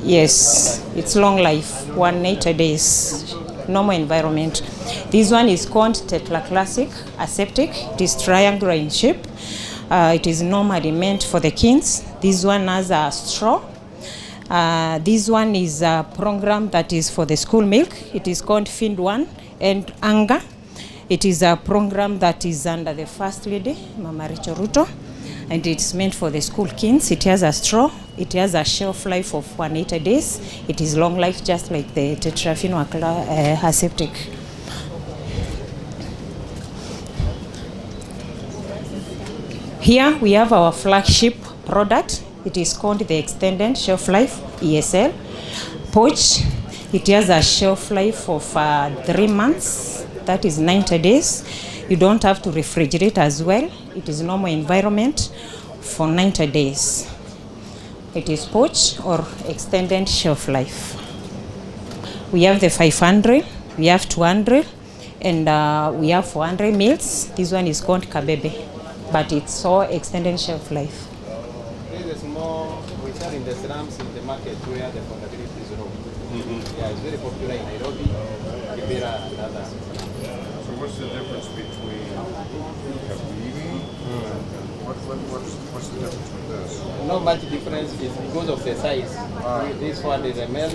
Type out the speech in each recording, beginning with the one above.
Yes, it's long life, 180 days, normal environment. This one is called Tetla Classic Aseptic. It is triangular in shape. It is normally meant for the kids. This one has a straw. This one is a program that is for the school milk. It is called Find One and Anga. It is a program that is under the First Lady, Mama Rachel Ruto, and it's meant for the school kids. It has a straw. It has a shelf life of 180 days. It is long life, just like the Tetrafino aseptic. Here we have our flagship product. It is called the Extended Shelf Life, ESL. Pouch. It has a shelf life of 3 months. That is 90 days. You don't have to refrigerate as well. It is normal environment for 90 days. It is pouch or extended shelf life. We have the 500, we have 200, and we have 400 mils. This one is called Kabebe, but it's so extended shelf life. There's more, we sell in the slums in the market where the portability is low. Yeah, it's very popular in Nairobi, Kibera, and others. So what's the difference between Habibi and what's the difference with this? Not much difference is because of the size. This 100 ml,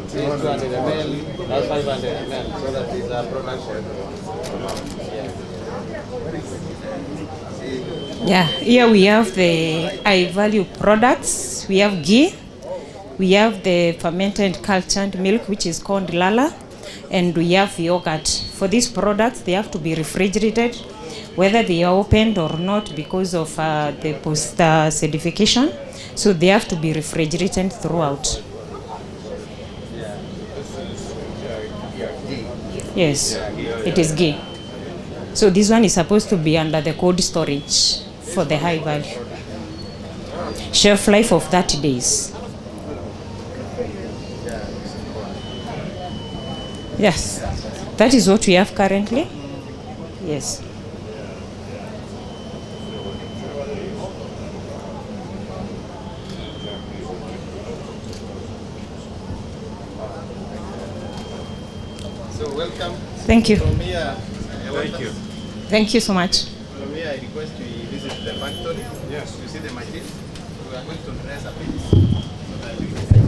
this 200 ml, that's 500 ml, so that is a production. Yeah, here we have the high value products. We have ghee, we have the fermented cultured milk, which is called Lala, and we have yogurt. For these products, they have to be refrigerated, whether they are opened or not, because of the post certification. So they have to be refrigerated throughout. Yes, it is ghee. So this one is supposed to be under the cold storage for the high value. Shelf life of 30 days. Yes, that is what we have currently. Yes. So welcome. Thank you. From here, Thank you. Thank you so much. From here, I request you visit the factory. Yes. You see the machine. We are going to dress a bit so that we can set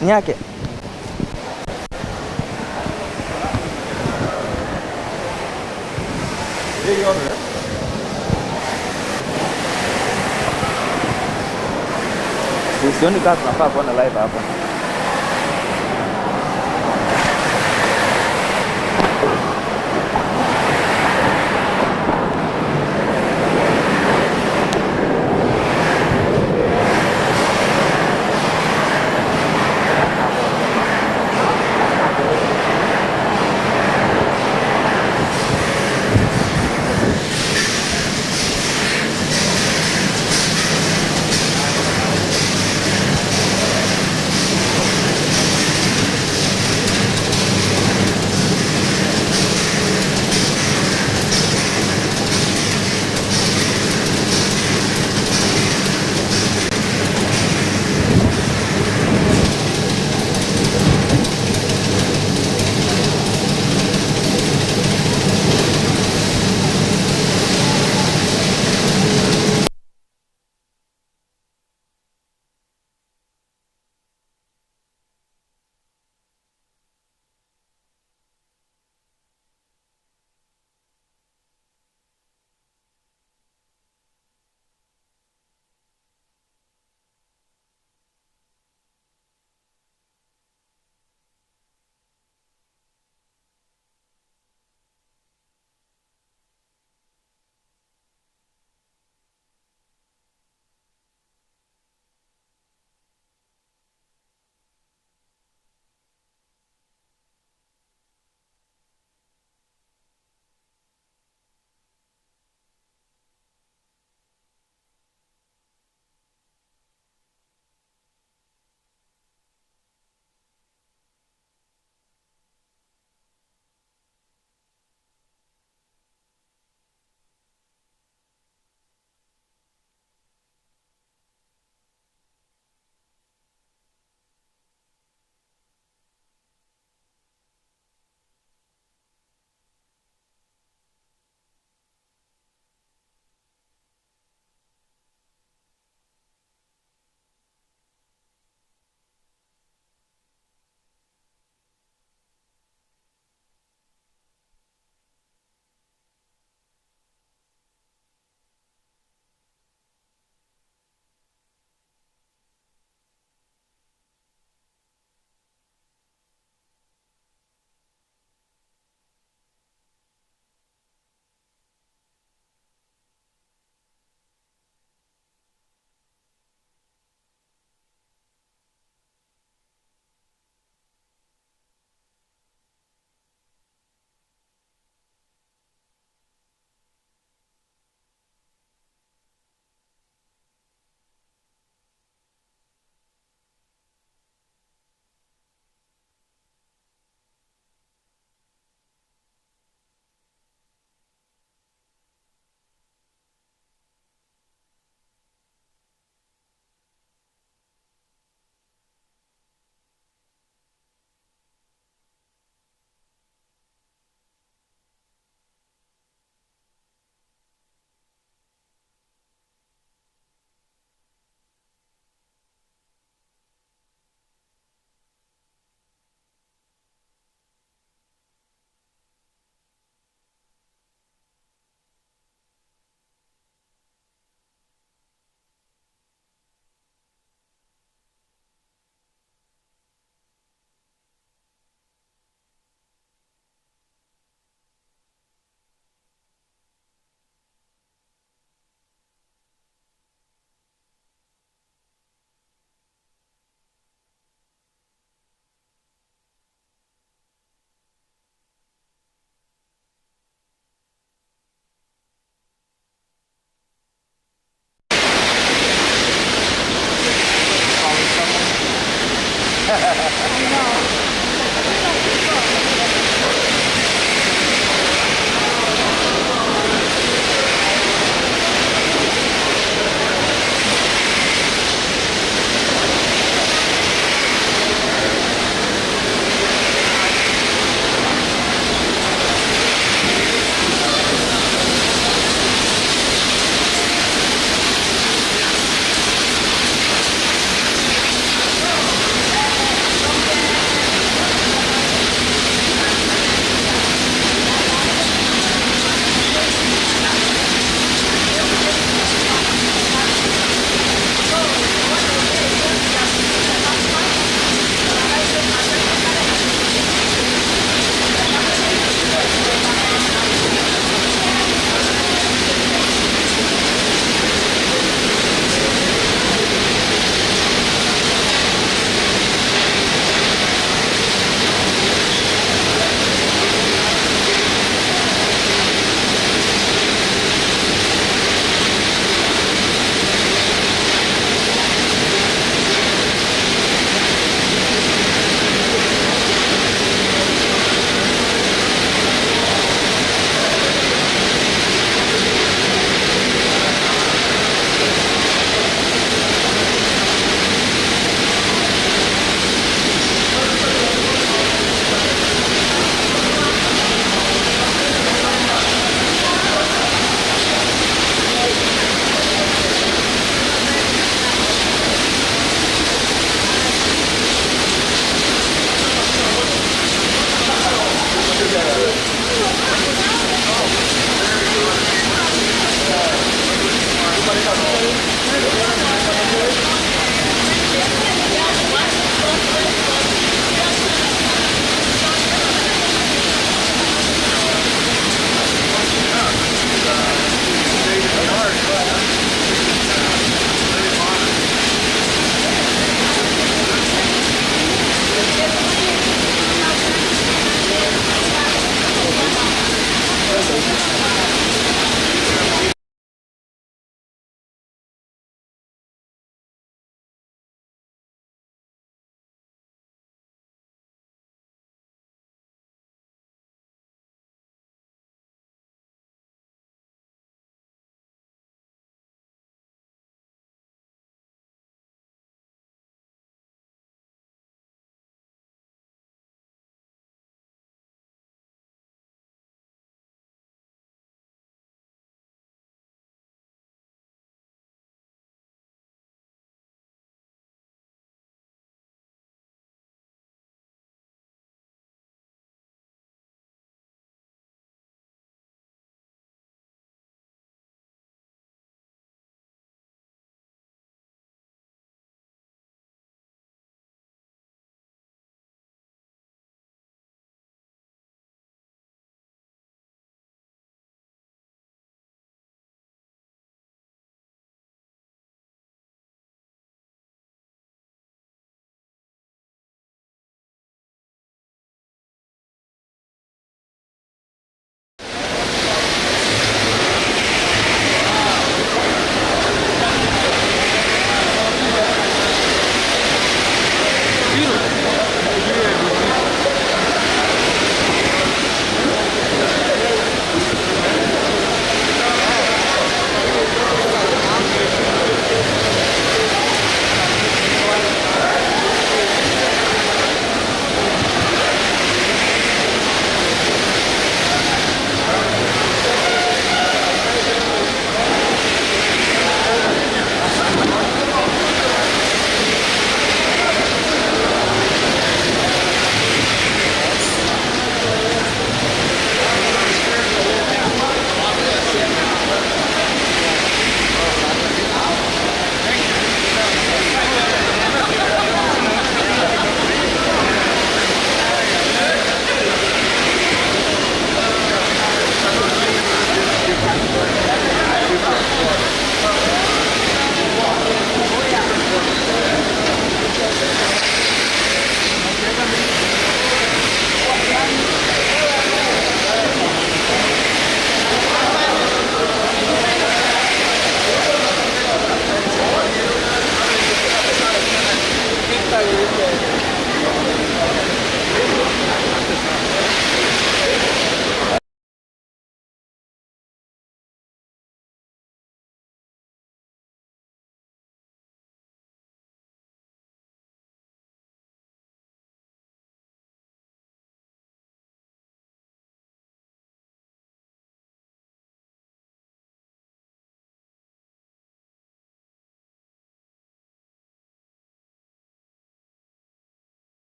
Ni yake. Usioni kama tunafaa kuwa na live hapa.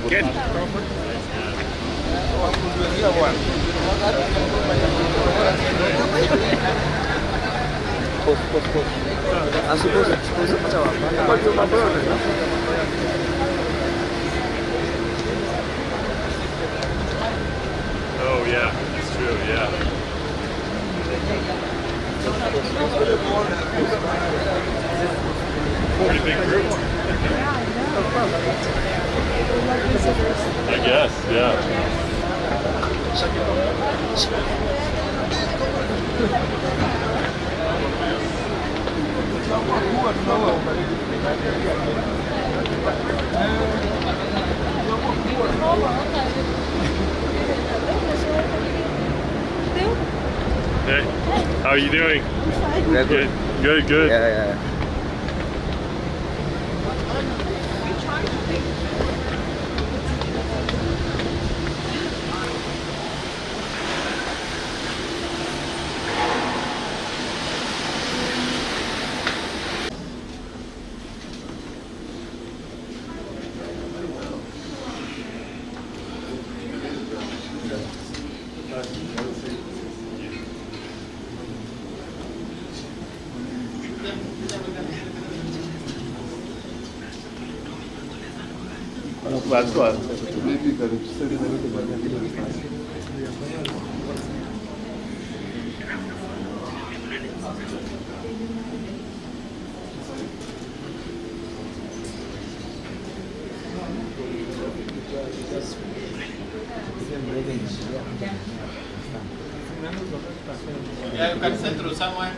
Good. Oh yeah, it's true, yeah. Pretty big group. I guess, yeah. Hey, how are you doing? Good. Good, good. Yeah. Yeah, you can send through somewhere.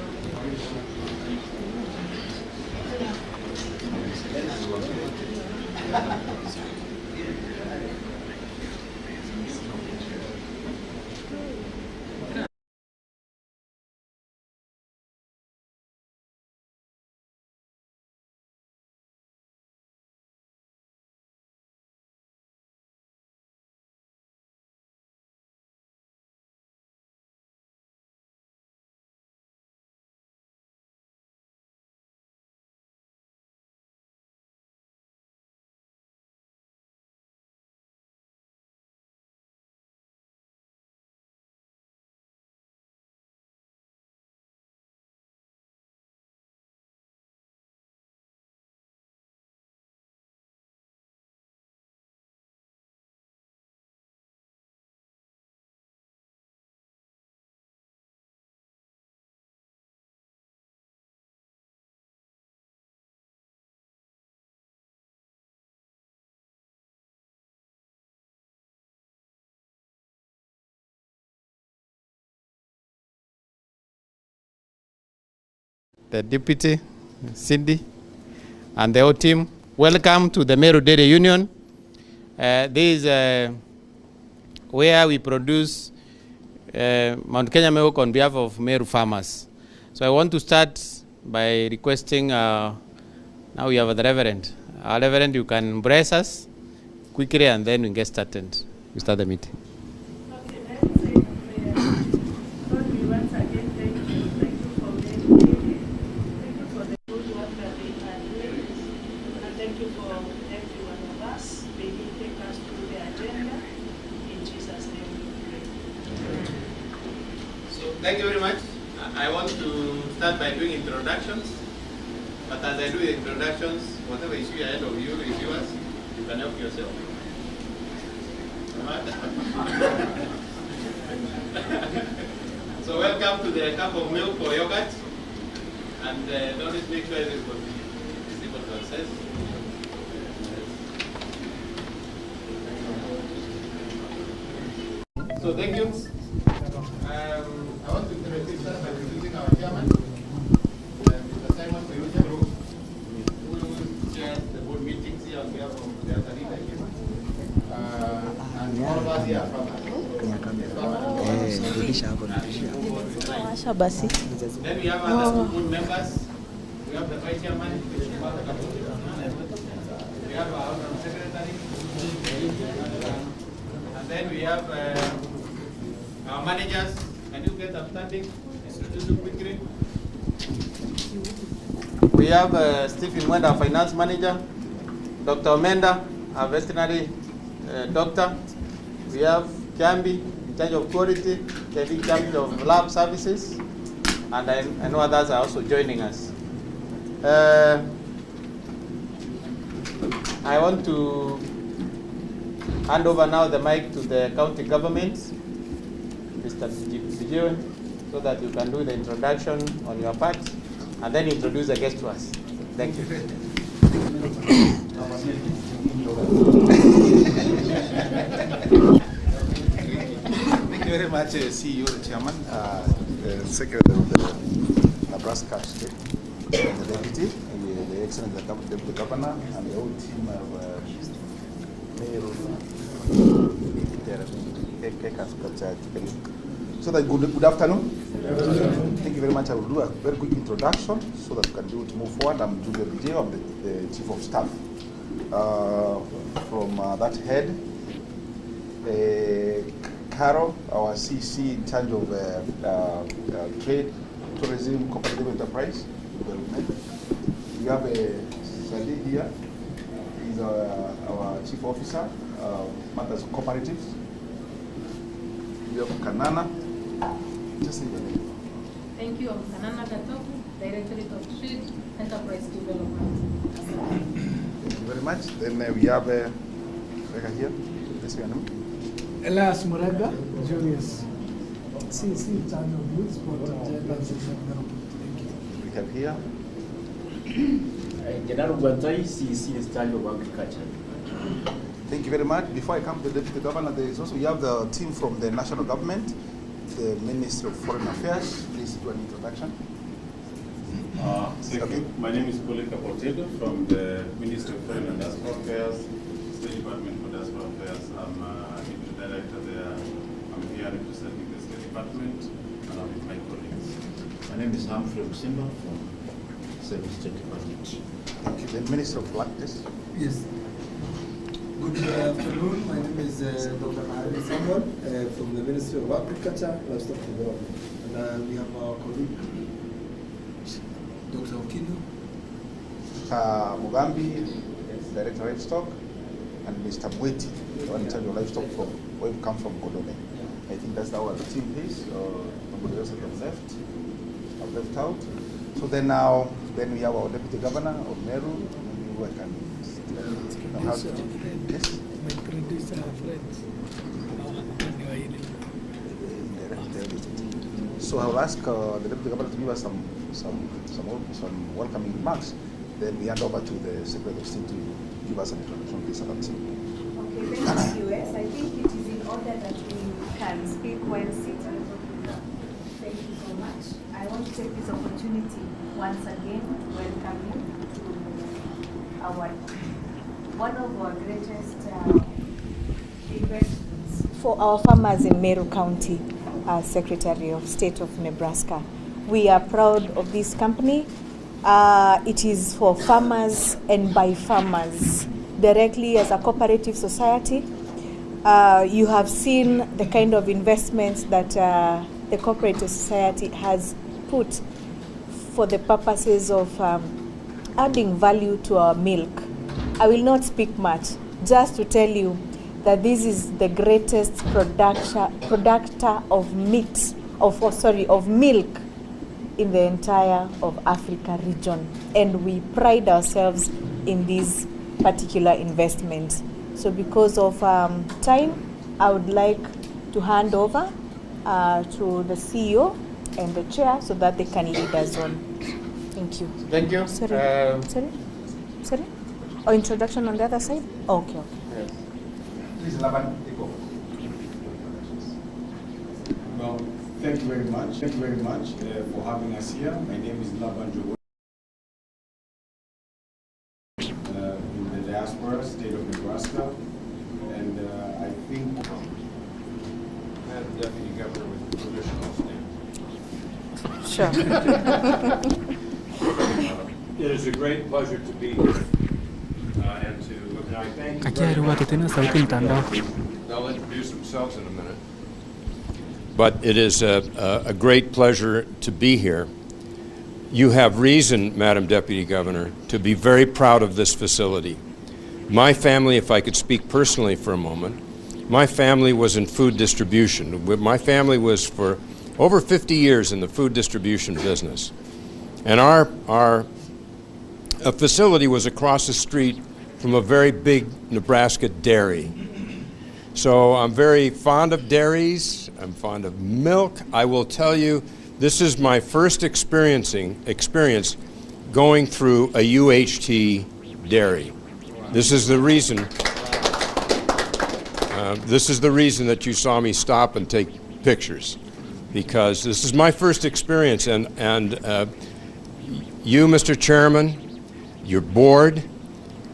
The deputy, Cindy, and the whole team. Welcome to the Meru Dairy Union. This is where we produce Mount Kenya milk on behalf of Meru farmers. So I want to start by requesting, now we have the Reverend. Reverend, you can bless us quickly and then we get started. We start the meeting. Thank you very much. I want to start by doing introductions. But as I do the introductions, whatever issue ahead of you is yours. You can help yourself. So welcome to the cup of milk or yogurt. And don't make sure everybody is able to access. So thank you. I want to introduce by introducing our chairman, Mr. Simon Meru, who chairs the board meetings here on behalf of the other leadership. And all of us here are farmers. Then we have other school board members. We have the vice chairman, we have our honorable secretary, and then we have our managers. Can you get upstanding? Introduce them quickly. We have Stephen Mwenda, finance manager, Dr. Omenda, our veterinary doctor. We have Kiambi, in charge of quality, Kevin, in charge of lab services, and I know others are also joining us. I want to hand over now the mic to the county government, Mr. Bijiwe, so that you can do the introduction on your part, and then introduce the guest to us. Thank you. Thank you very much, CEO, Chairman, Secretary of the Nebraska State, and the Deputy, and the Excellent Deputy Governor, and the whole team of Meru. So that good afternoon. Thank you very much. I will do a very quick introduction so that we can do it move forward. I'm Julia Bijay, I'm the Chief of Staff. From that head, Carol, our CC in charge of trade, tourism, cooperative enterprise development. We have Sadi here. He's our chief officer, matters cooperatives. We have Kanana. Just say your name. Thank you. I'm Kanana Gatoku, Directorate of Trade Enterprise Development. Thank you very much. Then we have Rebecca here. Let's see your name. Elias Murega, Julius. CC in charge of youth sport and gender and social development. Thank you. We have here. General Guantai, CC in charge of agriculture. Thank you very much. Before I come to the Deputy Governor, there is also, we have the team from the national government, the Ministry of Foreign Affairs. Please do an introduction. Thank you. My name is Polika Portego from the Ministry of Foreign and Diaspora Affairs, State Department for Diaspora Affairs. I'm Deputy Director there. I'm here representing the State Department and I'm with my colleagues. My name is Humphrey Musimba from State Department. Thank you. The Minister of Practice. Yes. Good afternoon. My name is Dr. Ari Samuel from the Ministry of Agriculture and Livestock Development. And we have our colleague, Dr. Okino. Mugambi, Director of Livestock, and Mr. Mweti, the one in charge of livestock from where we come from, Kodone. I think that's how the team is. Nobody else has left. I've left out. So then we have our Deputy Governor of Meru. Maybe I can. Yes. My producer friends. So I will ask the Deputy Governor to give us some welcoming remarks. Then we hand over to the Secretary of State to give us an introduction, please. Okay, thank you, US. I think it is in order that we can speak while sitting. Thank you so much. I want to take this opportunity once again to welcome you to our one of our greatest investments for our farmers in Meru County, as Secretary of State of Nebraska. We are proud of this company. It is for farmers and by farmers, directly as a cooperative society. You have seen the kind of investments that the cooperative society has put for the purposes of adding value to our milk. I will not speak much, just to tell you that this is the greatest productor of meat, of milk in the entire of Africa region, and we pride ourselves in these particular investments. So because of time, I would like to hand over to the CEO and the chair so that they can lead us on. Thank you. Thank you. Sorry? Or introduction on the other side? Okay. Yes. Please, Laban, take over. Well, thank you very much. Thank you very much for having us here. My name is Laban Jogo. In the diaspora. Deputy Governor with permission, I'll stand. Sure. It is a great pleasure to be here, and I thank you very much. They'll introduce themselves in a minute. But it is a great pleasure to be here. You have reason, Madam Deputy Governor, to be very proud of this facility. My family, if I could speak personally for a moment, my family was in food distribution. My family was for over 50 years in the food distribution business. And our facility was across the street from a very big Nebraska dairy. So I'm very fond of dairies. I'm fond of milk. I will tell you, this is my first experience going through a UHT dairy. This is the reason. This is the reason that you saw me stop and take pictures, because this is my first experience, and you, Mr. Chairman, your board,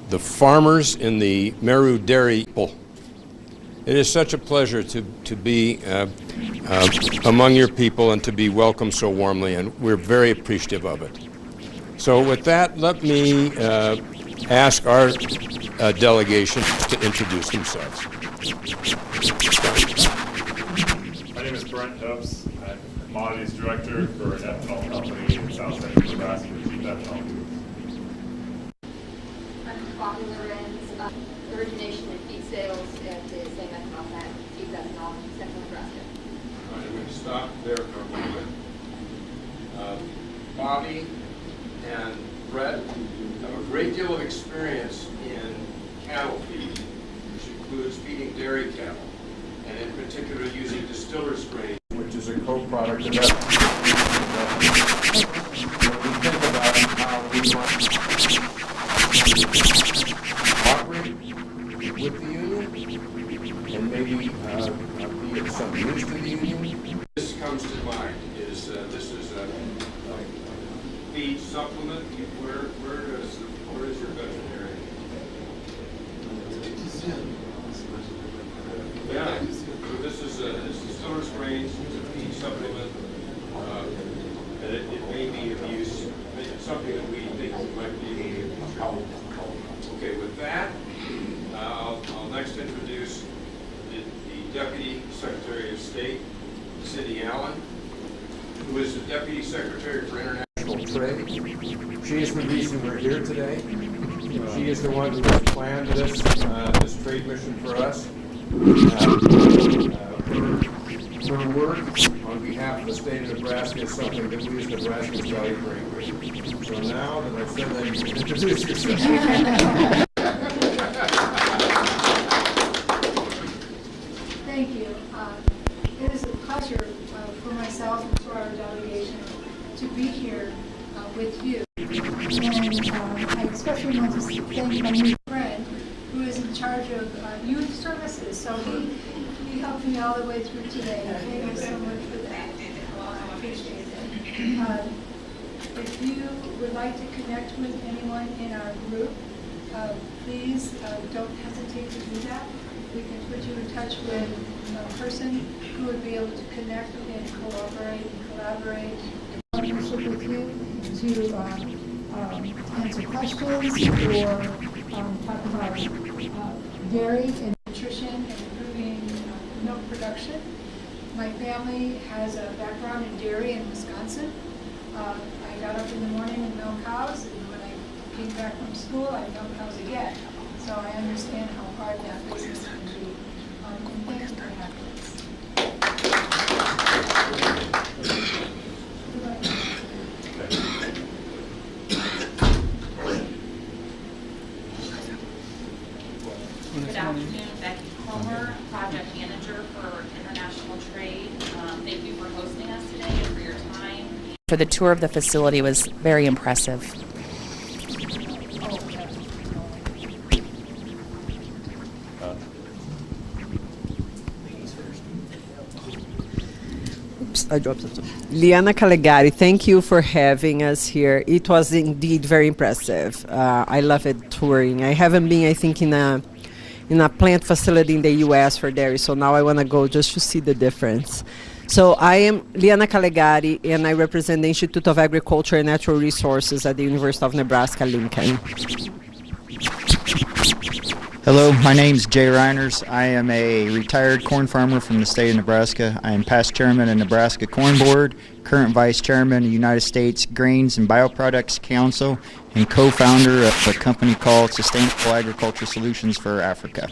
the farmers in the Meru dairy. It is such a pleasure to be among your people and to be welcomed so warmly, and we're very appreciative of it. So with that, let me ask our delegation to introduce themselves. My name is Brent Hobbs. I'm Commodities Director for an ethanol company in South Central Nebraska, Chief Ethanol. I'm Bobby Lorenz, origination and feed sales at the same ethanol plant, Chief Ethanol, Central Nebraska. I'm going to stop there for a moment. Bobby and Brett have a great deal of experience in cattle feed, which includes feeding dairy cattle, and in particular using distiller's grain, which is a co-product of ethanol. When we think about how we want to cooperate with the union, and maybe be of some use to the union, this comes to mind. This is a feed supplement. Where is your veterinarian? Yeah. So this is distiller's grains. It's a feed supplement, and it may be of use. It's something that we think might be able to help. Okay. With that, I'll next introduce the Deputy Secretary of State, Cindy Allen, who is the Deputy Secretary for International Trade. She is the reason we're here today. She is the one who has planned this trade mission for us. Her work on behalf of the state of Nebraska is something that we as Nebraskans value very greatly. So now that I've said that, you can introduce yourself. Thank you. It is a pleasure for myself and for our delegation to be here with you. And I especially want to thank my new friend who is in charge of youth services. So he helped me all the way through today. Thank you so much for that. I appreciate it. If you would like to connect with anyone in our group, please don't hesitate to do that. We can put you in touch with a person who would be able to connect and cooperate and collaborate partnership with you to answer questions or talk about dairy and nutrition and improving milk production. My family has a background in dairy in Wisconsin. I got up in the morning and milk cows, and when I came back from school, I milked cows again. So I understand how hard that business can be. And thank you for having us. Good afternoon, Becky Comer, Project Manager for International Trade. Thank you for hosting us today and for your time. For the tour of the facility was very impressive. I dropped something. Liana Calegari, thank you for having us here. It was indeed very impressive. I love it touring. I haven't been, I think, in in a plant facility in the U.S. for dairy. So now I want to go just to see the difference. So I am Liana Calegari, and I represent the Institute of Agriculture and Natural Resources at the University of Nebraska-Lincoln. Hello, my name's Jay Reiners. I am a retired corn farmer from the state of Nebraska. I am past chairman of Nebraska Corn Board, current vice chairman of the United States Grains and Bioproducts Council, and co-founder of a company called Sustainable Agriculture Solutions for Africa.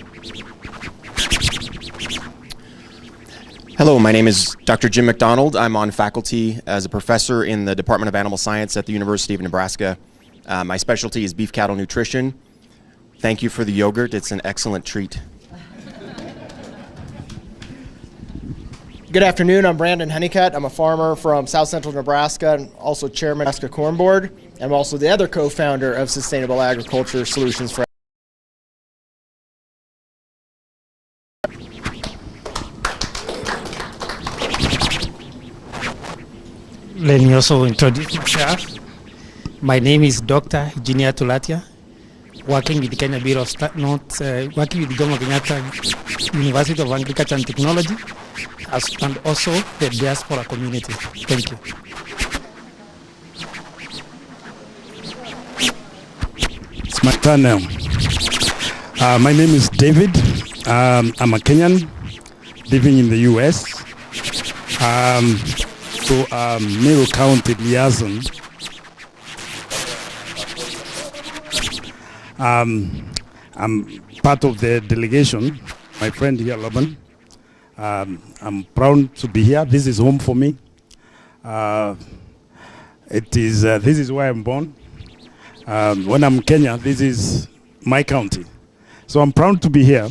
Hello, my name is Dr. Jim McDonald. I'm on faculty as a professor in the Department of Animal Science at the University of Nebraska. My specialty is beef cattle nutrition. Thank you for the yogurt. It's an excellent treat. Good afternoon. I'm Brandon Honeycutt. I'm a farmer from South Central Nebraska and also chairman of Nebraska Corn Board. I'm also the other co-founder of Sustainable Agriculture Solutions for Let me also introduce myself. My name is Dr. Junior Tulatia, working with the Kenya Bureau of working with the Jomo Kenyatta University of Agriculture and Technology, and also the diaspora community. Thank you. It's my turn now. My name is David. I'm a Kenyan living in the U.S. Meru County liaison. I'm part of the delegation. My friend here, Laban. I'm proud to be here. This is home for me. This is where I'm born. When I'm in Kenya, this is my county. So I'm proud to be here.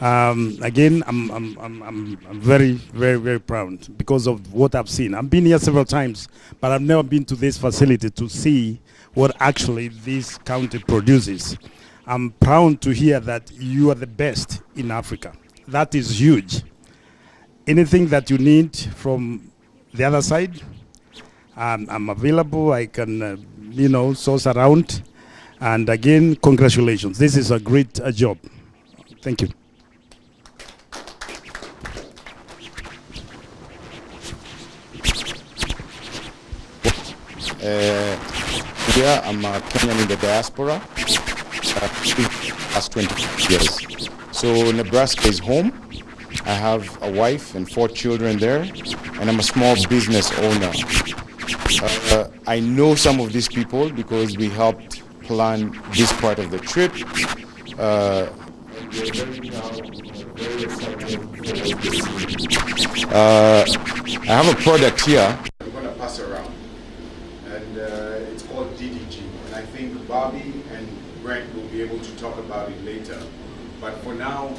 Again, I'm very, very, very proud because of what I've seen. I've been here several times, but I've never been to this facility to see what actually this county produces. I'm proud to hear that you are the best in Africa. That is huge. Anything that you need from the other side, I'm available. I can, source around. And again, congratulations. This is a great job. Thank you. Here, I'm a Kenyan in the diaspora, past 20 years. So Nebraska is home. I have a wife and 4 children there, and I'm a small business owner. I know some of these people because we helped plan this part of the trip. I have a product here. I'm going to pass around, and it's called DDG. And I think Bobby and Brent will be able to talk about it later. But for now,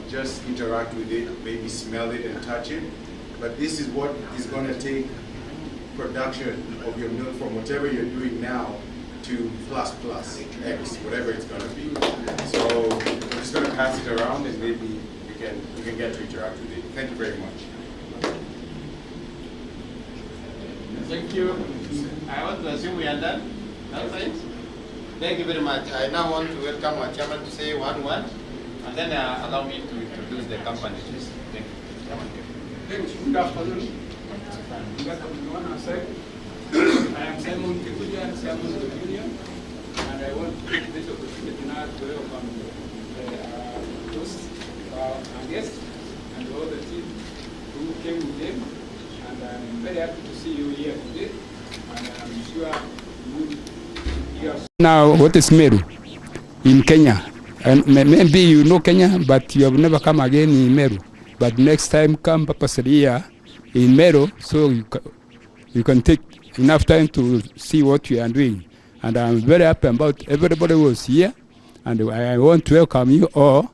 just interact with it, maybe smell it and touch it. But this is what is going to take production of your milk from whatever you're doing now to plus X, whatever it's going to be. So we're just going to pass it around, and maybe you can get to interact with it. Thank you very much. Thank you. I want to assume we are done. That's right. Thank you very much. I now want to welcome our chairman to say one word, and then allow me to introduce the company. Thank you. Good afternoon. Good afternoon. I am Simon Kikuja, Chairman of the Union, and I want to take this opportunity now to welcome our hosts, our guests, and all the team who came with them. And I'm very happy to see you here today, and I'm sure you are. Now, what is Meru in Kenya? And maybe you know Kenya, but you have never come again in Meru. But next time, come purposely here in Meru, so you can take enough time to see what you are doing. And I'm very happy about everybody who was here, and I want to welcome you all.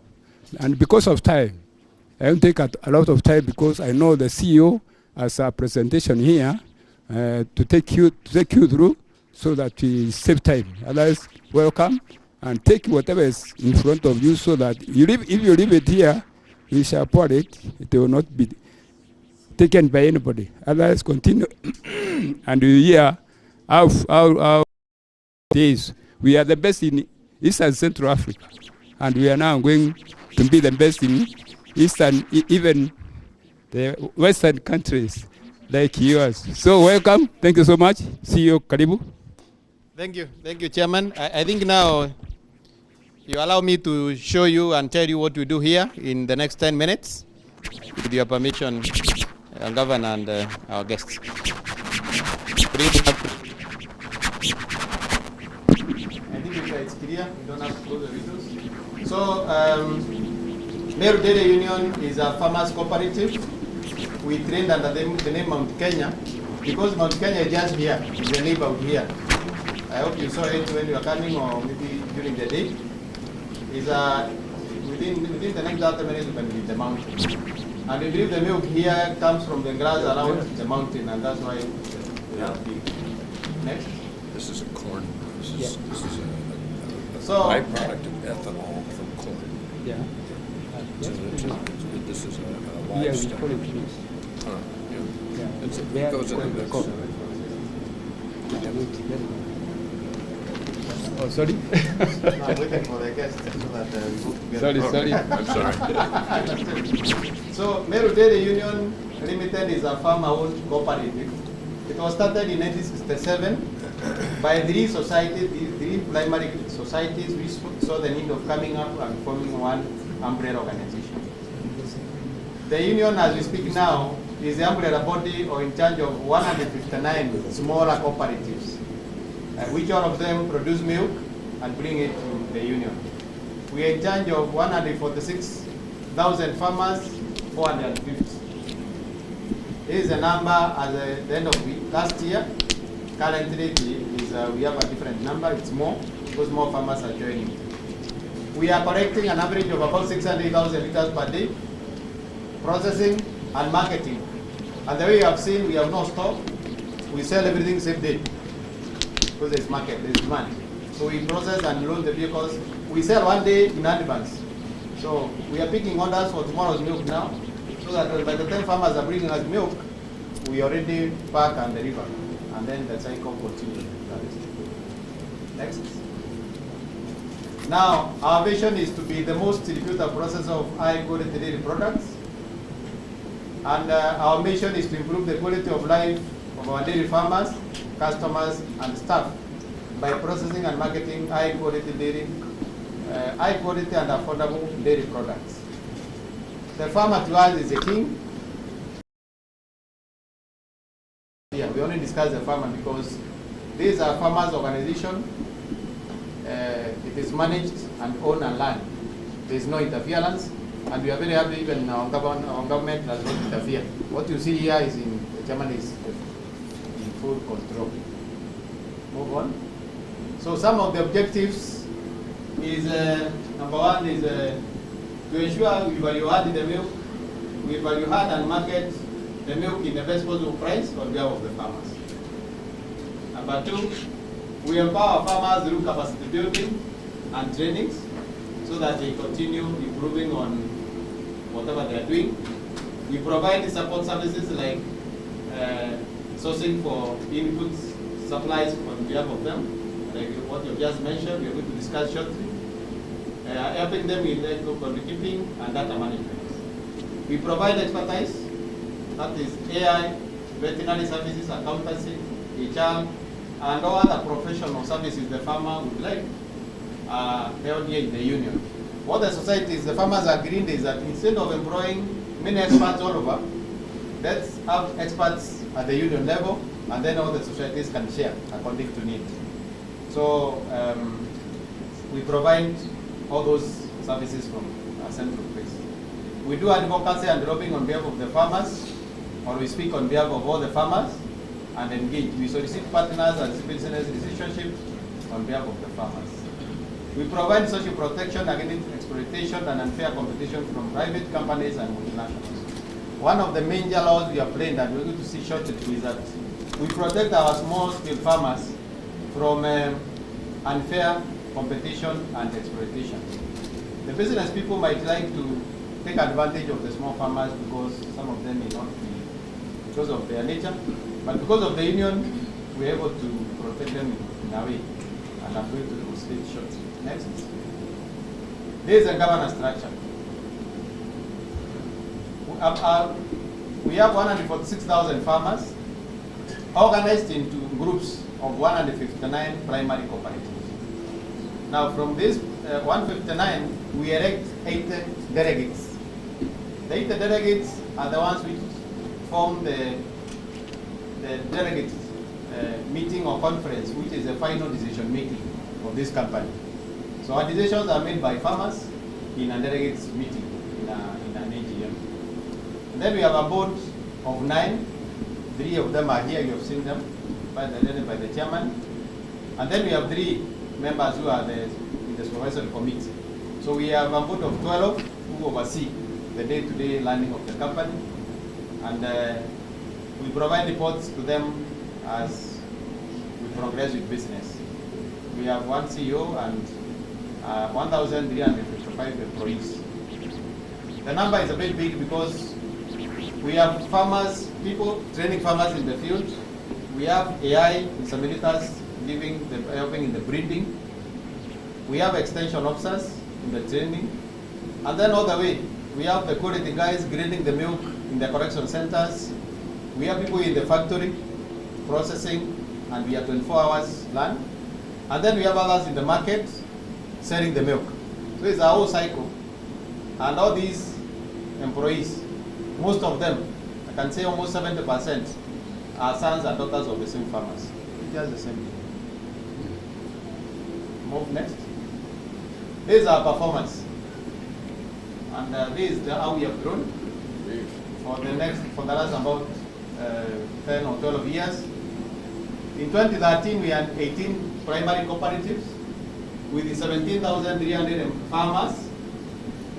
And because of time, I won't take a lot of time because I know the CEO has a presentation here to take you through so that we save time. Otherwise, welcome and take whatever is in front of you so that if you leave it here, we shall pour it. It will not be taken by anybody. Otherwise, continue. And we hear our days. We are the best in East and Central Africa. and we are now going to be the best in Eastern, even the Western countries like yours. So welcome. Thank you so much. See you, Karibu. Thank you, Chairman. I think now you allow me to show you and tell you what we do here in the next 10 minutes, with your permission, Governor and our guests. I think it's clear. We don't have to close the windows. So, Meru Dairy Union is a farmers cooperative. We trained under the name Mount Kenya because Mount Kenya is just here, it's a neighborhood here. I hope you saw it when you were coming or maybe during the day. Is within the next 30 minutes you can leave the mountain. And we believe the milk here comes from the grass around the mountain, and that's why we have big. Next. This is a corn. This is a byproduct of ethanol from corn. Yeah. This is a livestock. It goes in the mix. Oh, sorry. No, I'm waiting for the guests so that we go together. Sorry. I'm sorry. So, Meru Dairy Union Limited is a farmer-owned cooperative. It was started in 1967 by three primary societies which saw the need of coming up and forming one umbrella organization. The union, as we speak now, is the umbrella body or in charge of 159 smaller cooperatives, which all of them produce milk and bring it to the union. We are in charge of 146,000 farmers, 450. This is a number at the end of last year. Currently, we have a different number. It's more because more farmers are joining. We are collecting an average of about 600,000 liters per day, processing and marketing. And the way you have seen, we have no stock. We sell everything same day because there's market, there's demand. So we process and load the vehicles. We sell one day in advance. So we are picking orders for tomorrow's milk now, so that by the time farmers are bringing us milk, we already pack and deliver. And then the cycle continues. Next. Now, our vision is to be the most distributed processor of high-quality dairy products. And our mission is to improve the quality of life of our dairy farmers, customers, and staff by processing and marketing high-quality and affordable dairy products. The farmer to us is the king. Yeah, we only discuss the farmer because this is a farmers' organization. It is managed and owned and run. There is no interference, and we are very happy even our government does not interfere. What you see here is Germany is in full control. Move on. So some of the objectives is, number one is to ensure we value add the milk, we value add and market the milk in the best possible price on behalf of the farmers. Number two, we empower farmers through capacity building and trainings so that they continue improving on whatever they are doing. We provide support services like sourcing for inputs, supplies on behalf of them, like what you just mentioned, we are going to discuss shortly. Helping them in the keeping and data management. We provide expertise, that is AI, veterinary services, accountancy, HR, and all other professional services the farmer would like held here in the union. What the societies, the farmers are agreeing is that instead of employing many experts all over, let's have experts at the union level, and then all the societies can share according to need. So we provide all those services from a central place. We do advocacy and lobbying on behalf of the farmers, or we speak on behalf of all the farmers and engage. We solicit partners and business relationships on behalf of the farmers. We provide social protection against exploitation and unfair competition from private companies and multinationals. One of the major laws we are playing that we're going to see shortly is that we protect our small-scale farmers from unfair competition and exploitation. The business people might like to take advantage of the small farmers because some of them may not be, because of their nature, but because of the union, we're able to protect them in a way. And I'm going to illustrate shortly. Next. This is a governance structure. We have 146,000 farmers organized into groups of 159 primary cooperatives. Now from this 159, we elect 80 delegates. The 80 delegates are the ones which form the delegate meeting or conference, which is the final decision making of this company. So our decisions are made by farmers in a delegates meeting, in an AGM. And then we have a board of 9. 3 of them are here, you have seen them, by the chairman. And then we have 3 members who are in the supervisory committee. So we have a board of 12 who oversee the day-to-day running of the company. And we provide reports to them as we progress with business. We have 1 CEO and 1,355 employees. The number is a bit big because we have farmers, people training farmers in the field. We have AI in some militars helping in the breeding. We have extension officers in the training. And then all the way, we have the quality guys grading the milk in the correction centers. We have people in the factory processing, and we have 24 hours land. And then we have others in the market selling the milk. So it's a whole cycle. And all these employees, most of them, I can say almost 70%, are sons and daughters of the same farmers. It's just the same thing. Move next. This is our performance. And this is how we have grown for the last about 10 or 12 years. In 2013, we had 18 primary cooperatives with 17,300 farmers.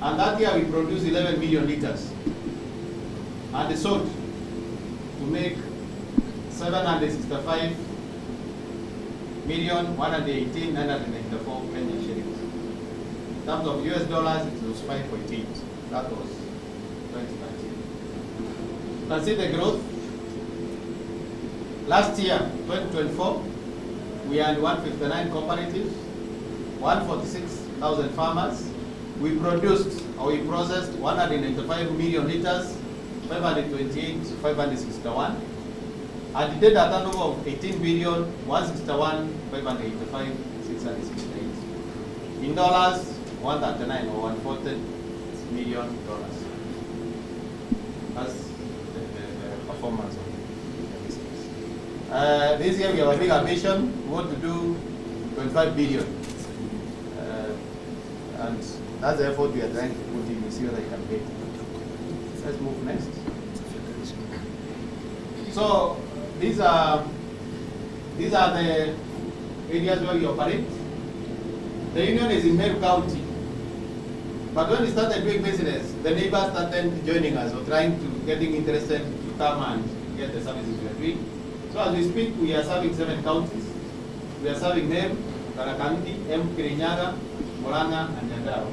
And that year, we produced 11 million liters. And they sold to make 765 million 118,994 Kenyan shillings. In terms of US dollars, it was 5.8. That was 2013. You can see the growth. Last year, 2024, we had 159 cooperatives, 146,000 farmers. We produced or we processed 195 million liters, 528, 561. And it did a turnover of 18 billion, 161, 585, 668. In dollars, 139 or 140 million dollars. That's the performance of the business. This year we have a big ambition. We want to do 25 billion. And that's the effort we are trying to put in. We see whether I can get it. Let's move next. So these are the areas where we operate. The union is in Meru County. But when we started doing business, the neighbors started joining us or getting interested to come and get the services we are doing. So as we speak, we are serving 7 counties. We are serving Meru, Tarakanti, Kirinyaga, Murang'a, and Nyandarua.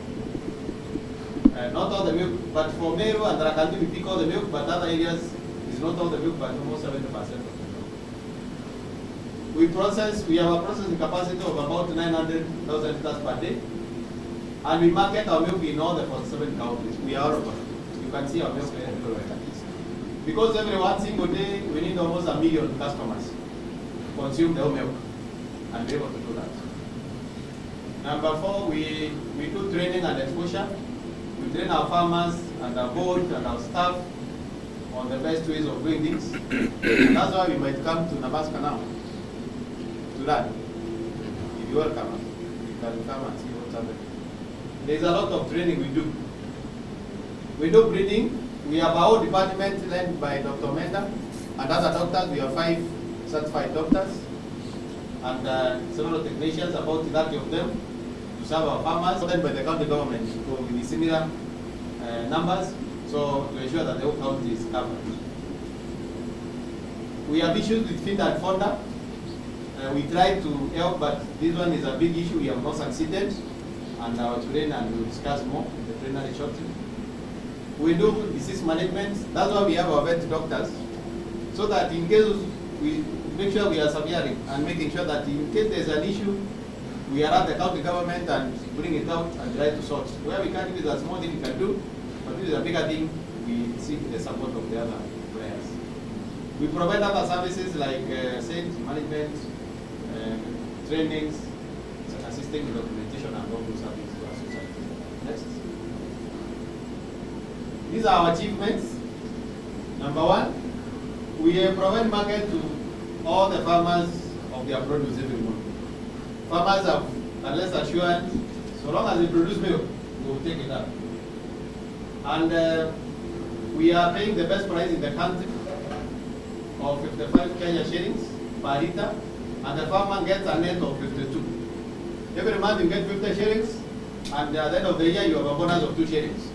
Not all the milk, but for Meru and Tarakanti we pick all the milk, but other areas is not all the milk, but almost 70% of the milk. We have a processing capacity of about 900,000 liters per day. And we market our milk in all the 47 counties. We are urban. You can see our milk everywhere. Because every one single day, we need almost 1 million customers to consume the whole milk and be able to do that. Number 4, we do training and exposure. We train our farmers and our board and our staff on the best ways of doing things. And that's why we might come to Nebraska now to learn. If you welcome, you can come and see what's happening. There's a lot of training we do. We do breeding. We have our own department led by Dr. Menda and other doctors. We have 5 certified doctors and several technicians, about 30 of them, to serve our farmers, led by the county government with similar numbers, so to ensure that the whole county is covered. We have issues with feed and fodder. We try to help, but this one is a big issue. We have not succeeded, and our trainer, and we'll discuss more in the plenary shortly. We do disease management. That's why we have our vet doctors, so that in case we make sure we are surveying and making sure that in case there's an issue, we allow the county government and bring it out and try to sort. Where we can't, it is a small thing we can do, but if it is a bigger thing, we seek the support of the other players. We provide other services like sales management, trainings, assisting with documentation and all those services to our society. Next. These are our achievements. Number one, we provide market to all the farmers of their produce every month. Farmers have less assurance, so long as they produce milk, we will take it up. And we are paying the best price in the country of 55 Kenya shillings per litre, and the farmer gets a net of 52. Every month you get 50 shillings, and at the end of the year you have a bonus of 2 shillings.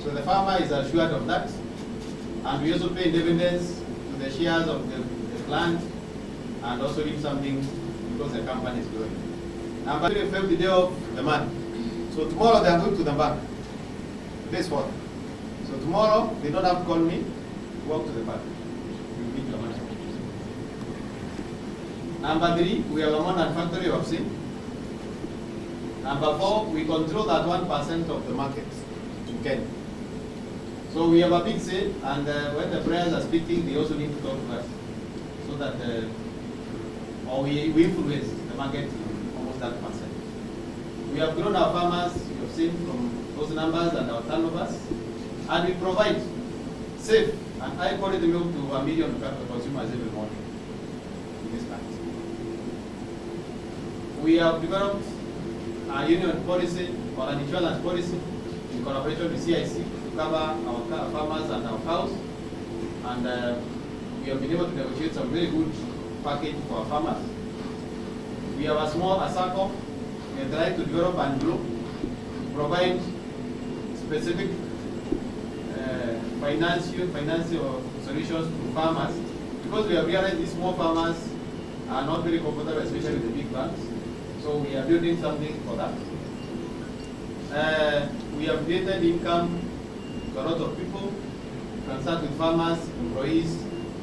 So the farmer is assured of that. And we also pay dividends to the shares of the plant, and also leave something because the company is growing. Number 3, 50th day of the month. So tomorrow they are going to the bank. Today's 4th. So tomorrow they don't have to call me, walk to the bank. You meet your money. Number 3, we have a manufacturing of sin. Number 4, we control that 1% of the market in Kenya. So we have a big say, and when the players are speaking, they also need to talk to us, so that or we influence the market in almost that percent. We have grown our farmers, you have seen from those numbers and our turnovers, and we provide safe and high quality milk to 1 million consumers every morning in this country. We have developed a union policy or an insurance policy in collaboration with CIC to cover our farmers and our cows, and we have been able to negotiate some very good package for our farmers. We have a circle we are trying to develop and grow, provide specific financial solutions to farmers, because we have realized these small farmers are not very comfortable, especially with the big banks. So we are building something for that. We have created income to a lot of people. You can start with farmers, employees,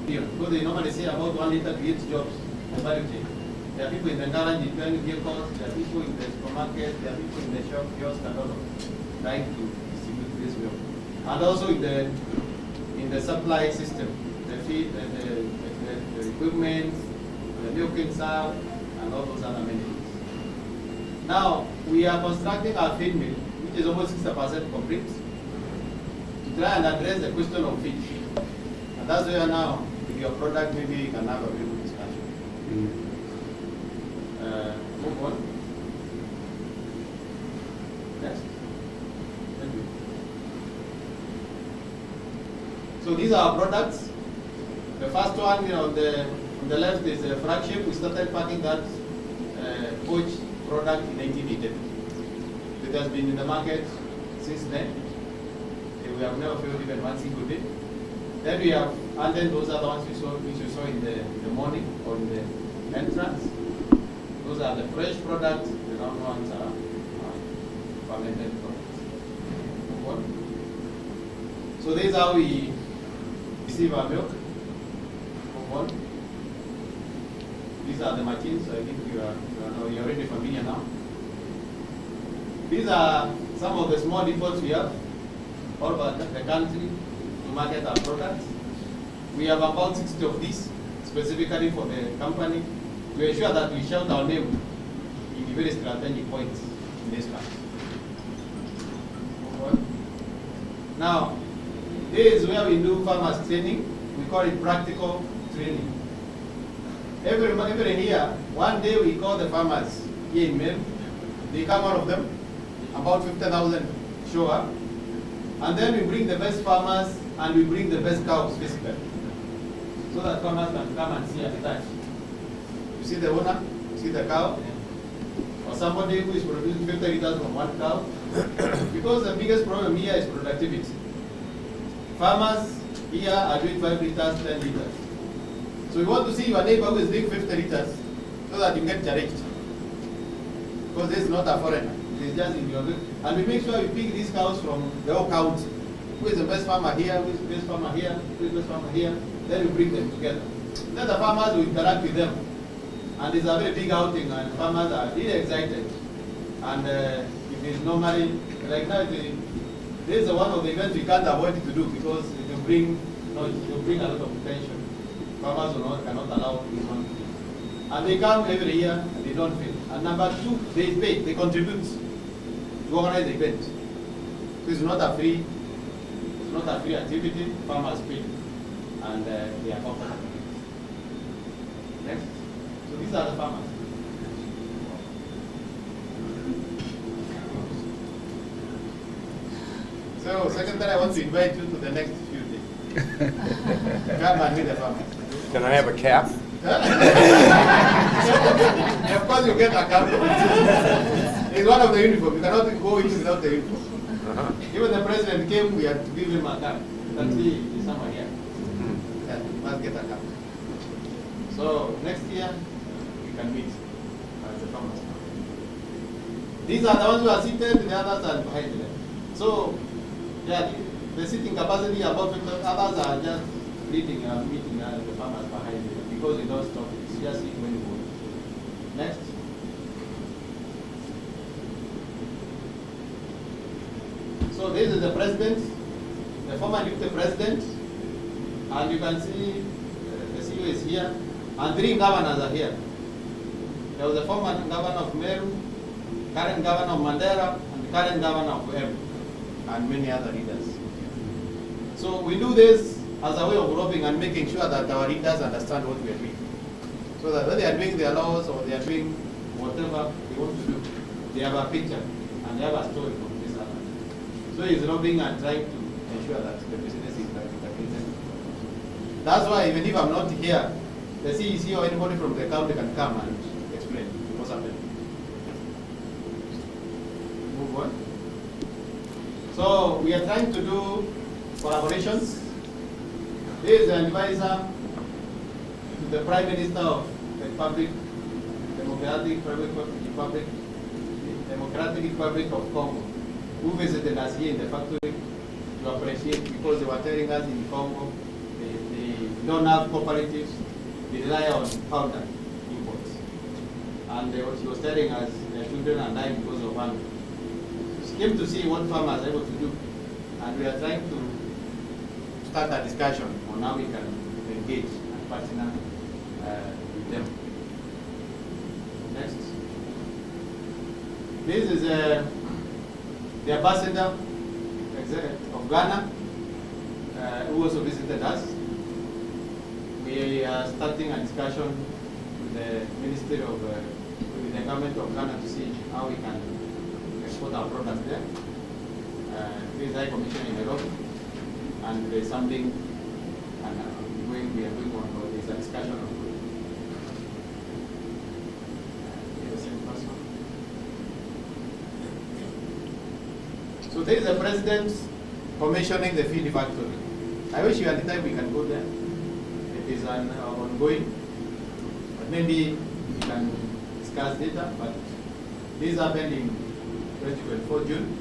because they normally say about 1 liter creates jobs in the value chain. There are people in the garage repairing vehicles, there are people in the supermarket, there are people in the shop, kiosk, and all of trying to distribute this milk. And also in the supply system, the feed, the equipment, the milking serve, and all those other amenities. Now, we are constructing our feed mill, which is almost 60% complete, to try and address the question of feed. And that's where now, with your product, maybe you can have a very good discussion. Move on. Next. Thank you. So these are our products. The first one on the left is a flagship. We started packing that poached product in 1982. It has been in the market since then. We have never failed even one single day. Then we have, and then those are the ones which we saw in the morning or in the entrance. Those are the fresh products. The round ones are fermented products. So this is how we receive our milk. These are the machines. So I think you're already familiar now. These are some of the small depots we have all over the country to market our products. We have about 60 of these specifically for the company to ensure that we shout our name in very strategic points in this country. Now, this is where we do farmers training. We call it practical training. Every year, one day we call the farmers here in Meru. They come, all of them, about 50,000 show up. And then we bring the best farmers and we bring the best cows physically, so that farmers can come and see and touch. You see the owner, you see the cow, or somebody who is producing 50 liters from one cow. Because the biggest problem here is productivity. Farmers here are doing 5 liters, 10 liters. So we want to see your neighbor who is doing 50 liters so that you get direct. Because this is not a foreigner. It is just in your good. And we make sure we pick these cows from the whole county. Who is the best farmer here? Who is the best farmer here? Who is the best farmer here? Then we bring them together. Then the farmers will interact with them And it's a very big outing, and farmers are really excited. And it is normally, like now, this is one of the events we can't avoid to do because it will bring, a lot of tension. Farmers cannot allow this one. And they come every year and they don't fail. And number two, they pay, they contribute to organize the event. So it's not a free activity, farmers pay. And they are comfortable. Next. So these are the farmers. So secretary, I want to invite you to the next few days. Come and meet the farmers. Can I have a cap? Of course you get a cap. It's one of the uniform. You cannot go in without the uniform. Even the president came, we had to give him a cap. That's the summer here. Yeah, must get a cap. So next year, we can meet as the farmers. These are the ones who are seated, the others are behind them. So, yeah, the sitting capacity above 50, others are just leading a meeting the farmers behind them because they don't stop. It's just it when you go. Next. So this is the president, the former deputy president, and you can see the CEO is here, and 3 governors are here. There was the former governor of Meru, current governor of Mandera, and the current governor of Meru, and many other leaders. So we do this as a way of roping and making sure that our leaders understand what we are doing. So that when they are doing their laws or they are doing whatever they want to do, they have a picture and they have a story from this other. So he's lobbying and trying to ensure that the business is like the business. That's why even if I'm not here, the CEC or anybody from the county can come and explain what's happening. Move on. So we are trying to do collaborations. There is an advisor to the Prime Minister of the Democratic Republic of Congo, who visited us here in the factory to appreciate because they were telling us in Congo they don't have cooperatives, they rely on powder imports. And she was telling us their children are dying because of hunger. She came to see what farmers are able to do, and we are trying to start a discussion on how we can engage and partner with them. Next. This is the ambassador of Ghana, who also visited us. We are starting a discussion with the Ministry of, with the government of Ghana to see how we can export our products there. This is High Commission in Nairobi, and there's something, and we are going on, there's a discussion on So there is the president commissioning the feed factory. I wish you had the time we can go there. It is ongoing, but maybe we can discuss later. But this happened in 2024 June.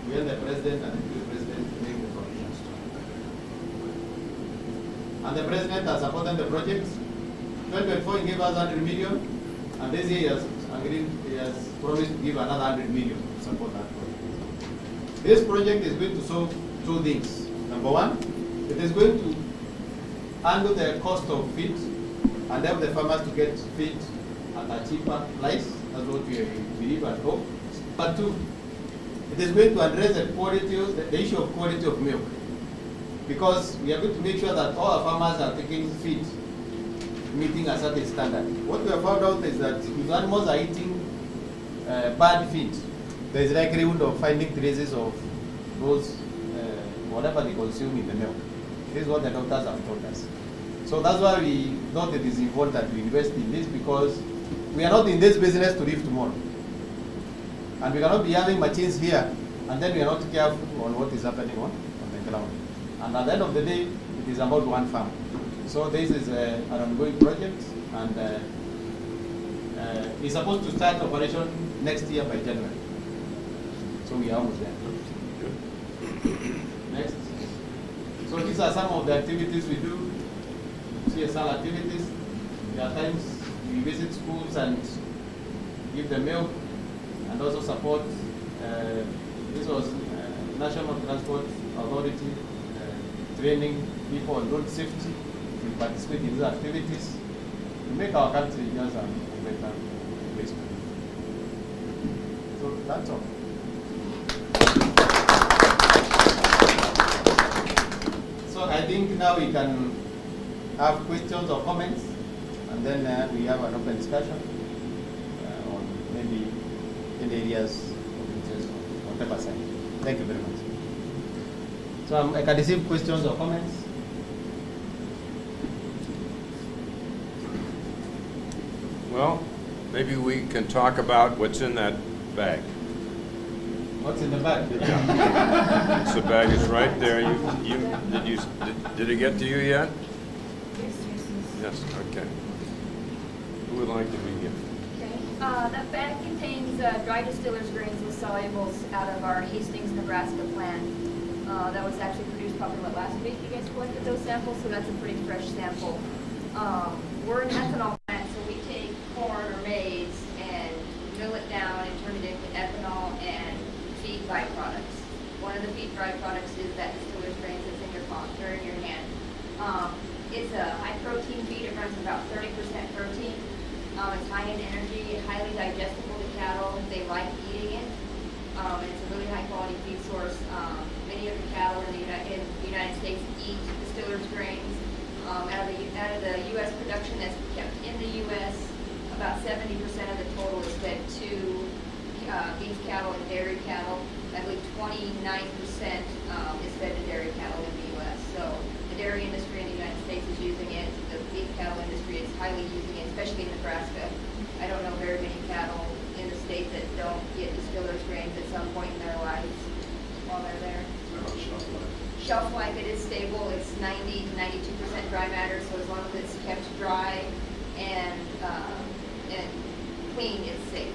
We had the president and the deputy president make the commission. And the president has supported the project. 2024 he gave us 100 million, and this year he has agreed, he has promised to give another 100 million to support that project. This project is going to solve 2 things. Number one, it is going to handle the cost of feed and help the farmers to get feed at a cheaper price. That's what we believe and hope. But 2, it is going to address the issue of quality of milk, because we are going to make sure that all our farmers are taking feed meeting a certain standard. What we have found out is that if animals are eating bad feed, there is likelihood of finding traces of those, whatever they consume in the milk. This is what the doctors have told us. So that's why we thought it is important to invest in this, because we are not in this business to live tomorrow. And we cannot be having machines here, and then we are not careful on what is happening on the ground. And at the end of the day, it is about one farm. So this is an ongoing project, and it's supposed to start operation next year by January. So we are almost there. Next. So these are some of the activities we do, CSR activities. There are times we visit schools and give them milk, and also support. This was National Transport Authority training people on road safety to participate in these activities to make our country just a better place to live. So that's all. So I think now we can have questions or comments, and then we have an open discussion on maybe in the areas of interest on whatever side. Thank you very much. So I can receive questions or comments. Well, maybe we can talk about what's in that bag. What's in the bag? So the bag is right there. Did it get to you yet? Yes. Okay. Who would like to begin? That bag contains dry distillers grains with solubles out of our Hastings, Nebraska plant. That was actually produced probably last week. You guys collected those samples, so that's a pretty fresh sample. We're an ethanol plant, so we take corn or maize and mill it down and turn it into ethanol and feed byproducts. One of the feed byproducts is that distiller's grains that's in your palm or in your hand. It's a high protein feed. It runs about 30% protein. It's high in energy, highly digestible to cattle. They like eating it. And it's a really high quality feed source. Many of the cattle in the United States eat distiller's grains. Out of the U.S. production that's kept in the U.S., about 70% of the total is fed to beef cattle and dairy cattle. I believe 29% is fed to dairy cattle in the U.S. So the dairy industry in the United States is using it. The beef cattle industry is highly using it, especially in Nebraska. I don't know very many cattle in the state that don't get distiller's grains at some point in their lives while they're there. Shelf life, it is stable. It's 90 to 92% dry matter, so as long as it's kept dry and clean, it's safe.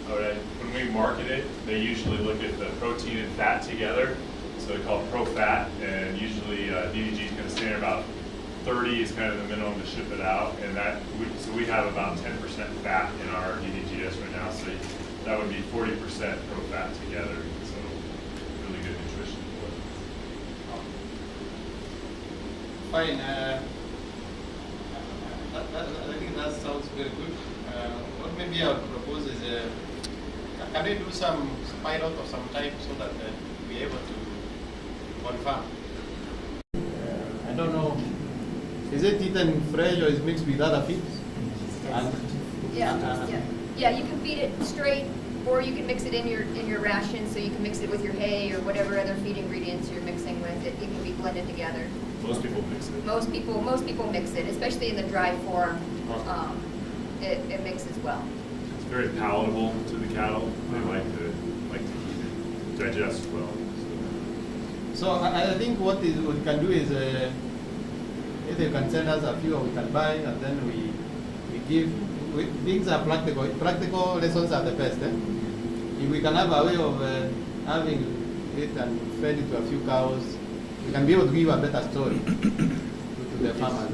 All right. When we market it, they usually look at the protein and fat together, so they call it pro-fat, and usually DDG is going to stand about 30 is kind of the minimum to ship it out, and so we have about 10% fat in our DDGS right now, so that would be 40% pro-fat together. So really good nutrition. Fine. I think that sounds very good. What maybe I would propose is, can we do some pilot of some type so that we'll be able to confirm? I don't know. Is it eaten fresh or is mixed with other feeds? Yeah, you can feed it straight, or you can mix it in your ration. So you can mix it with your hay or whatever other feed ingredients you're mixing with. It can be blended together. Most people mix it. Most people mix it, especially in the dry form. It mixes well. It's very palatable to the cattle. They like to eat it, digest well. So I think what we can do is, if they can send us a few, we can buy, and then we give. Things are practical. Practical lessons are the best. If we can have a way of having it and fed it to a few cows, we can be able to give a better story to the farmers.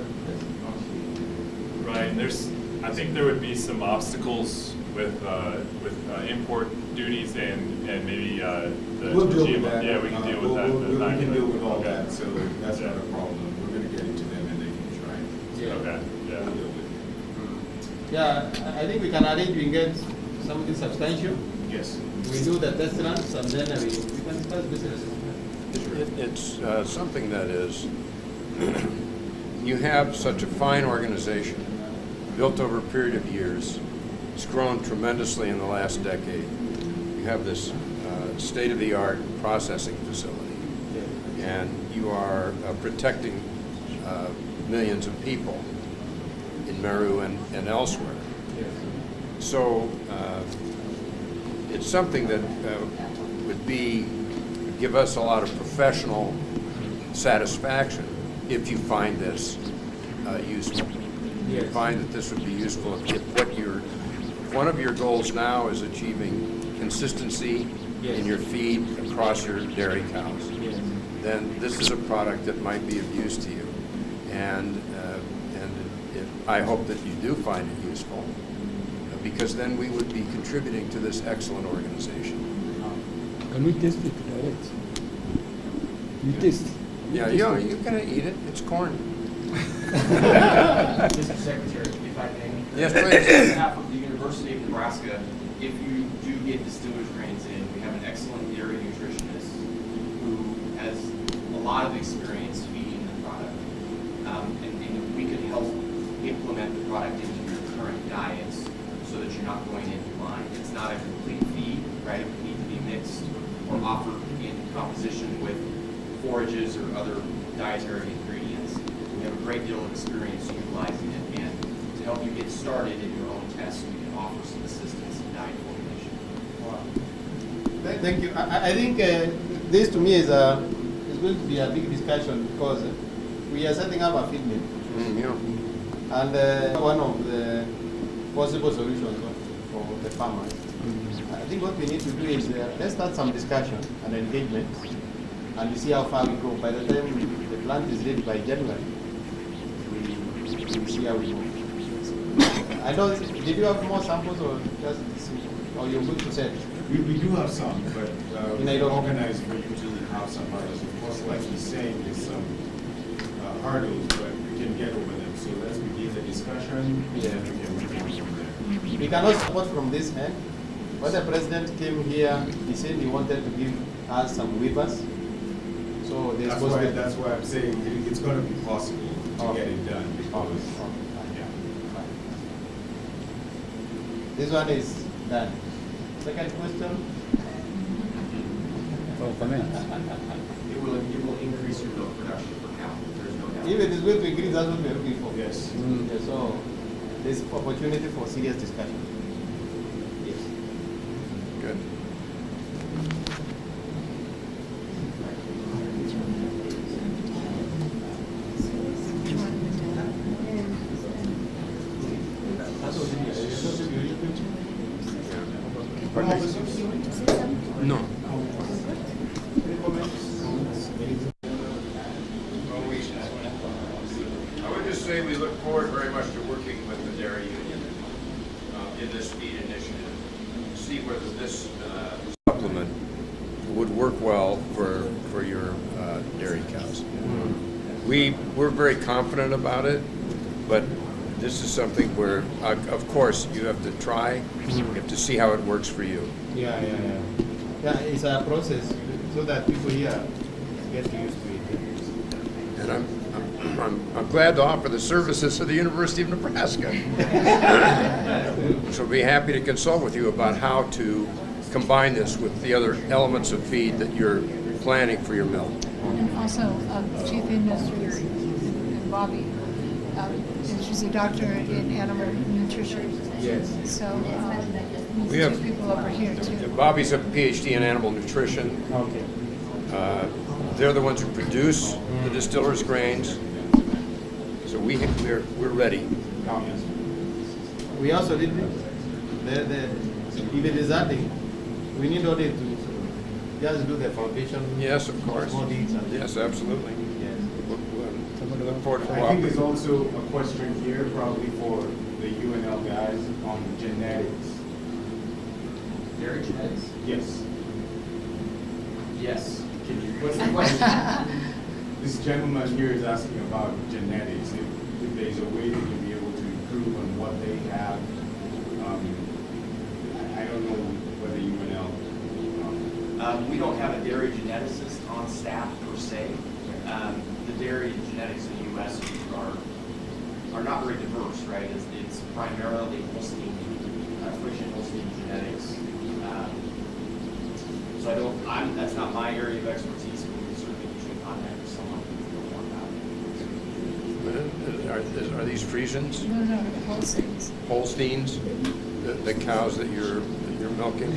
Right. I think there would be some obstacles with import duties and maybe we'll deal with GMO. that. Yeah, we can deal with that. We can deal with all Okay. that, so that's not a problem. We're going to get it to them and they can try it. Yeah. Okay. Yeah. We'll deal with it. Yeah, I think we can arrange. We get something substantial. Yes. We do the test runs, and then we can start business. It's something that is, you have such a fine organization built over a period of years. It's grown tremendously in the last decade. You have this state-of-the-art processing facility, and you are protecting millions of people in Meru and elsewhere. So it's something that would give us a lot of professional satisfaction if you find this useful. You find that this would be useful if one of your goals now is achieving consistency in your feed across your dairy cows. Then this is a product that might be of use to you, and I hope that you do find it useful, because then we would be contributing to this excellent organization. Can we taste it direct? You taste? Yeah, you can eat it. It's corn. Mr. Secretary, if I may. Yes, On please. behalf of the University of Nebraska, if you do get distillers grains in, we have an excellent dairy nutritionist who has a lot of experience feeding the product. And we could help implement the product into your current diets so that you're not going in blind. It's not a complete feed, right? It would need to be mixed or offered in composition with forages or other dietary ingredients. We have a great deal of experience utilizing it, and to help you get started in your own tests, we can offer some assistance in diet formulation. Wow. Thank you. I think this to me is going to be a big discussion because we are setting up a field mill. And one of the possible solutions for the farmers. I think what we need to do is let's start some discussion and engagement and see how far we go. By the time the plant is ready by January, we see how we go. I don't. Did you have more samples or just or you're going to set? We do have some, but I don't organize for you to have some hurdles. Of course, like he's saying, there's some hurdles, but we can get over them. So let's begin the discussion. Yeah. And we can move on from there. We cannot support from this end. When the president came here, he said he wanted to give us some waivers. So that's why I'm saying it's going to be possible to get it done. Because, this one is done. Second question? It will increase your milk production per cow. There's no doubt. If it is going to increase, that's what we are looking for. Yes. Yeah, so there's opportunity for serious discussion. Yes. Good. No. I would just say we look forward very much to working with the dairy union in this feed initiative to see whether this supplement would work well for your dairy cows. We're very confident about it, but this is something where, of course, you have to try. You have to see how it works for you. Yeah, it's a process so that people here get used to it. And I'm glad to offer the services of the University of Nebraska. So be happy to consult with you about how to combine this with the other elements of feed that you're planning for your mill. And also, Chief Industries and Bobby, she's a doctor in animal nutrition. Yes. So We have two people over here too. Bobby's a PhD in animal nutrition. Okay. They're the ones who produce the distillers' grains. So we're ready. We also did if it is adding, we need only to just do the foundation. Yes, of course. Yes, absolutely. Yes. Look forward to I think there's also a question here, probably for the UNL guys, on genetics. Dairy genetics? Yes. Yes. What's the question? This gentleman here is asking about genetics. If there's a way they can be able to improve on what they have. I don't know whether UNL. We don't have a dairy geneticist on staff per se. The dairy genetics in the U.S. are not very diverse, right? It's primarily Holstein, Friesian Holstein genetics. So that's not my area of expertise, but we can certainly get you in contact with someone who knows more about it. Are these Friesians? No, Holsteins. Holsteins? The cows that you're milking?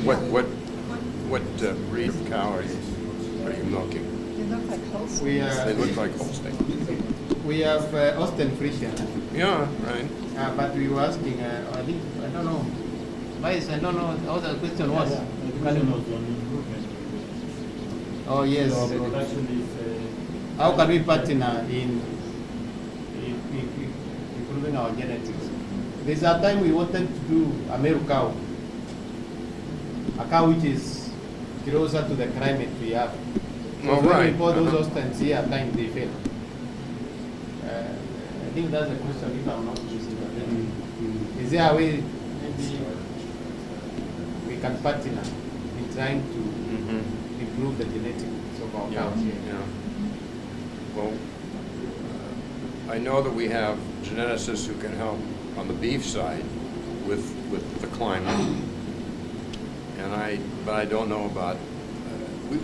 What breed of cow are you milking? They look like Holsteins. They look like Holstein. We have Holstein Friesian. Yeah, right. But we were asking, I don't know. Vice, I don't know how the question was. Oh yes. So production is, how can we partner in improving our genetics. There's a time we wanted to do a Meru cow, a cow which is closer to the climate we have. So when we pour those Austrians here, at times they fail. I think that's a question, if I'm not mistaken. Is there a way maybe we can partner in trying to improve the genetics of our cows here? Yeah. Well, I know that we have geneticists who can help on the beef side with the climate, but I don't know about.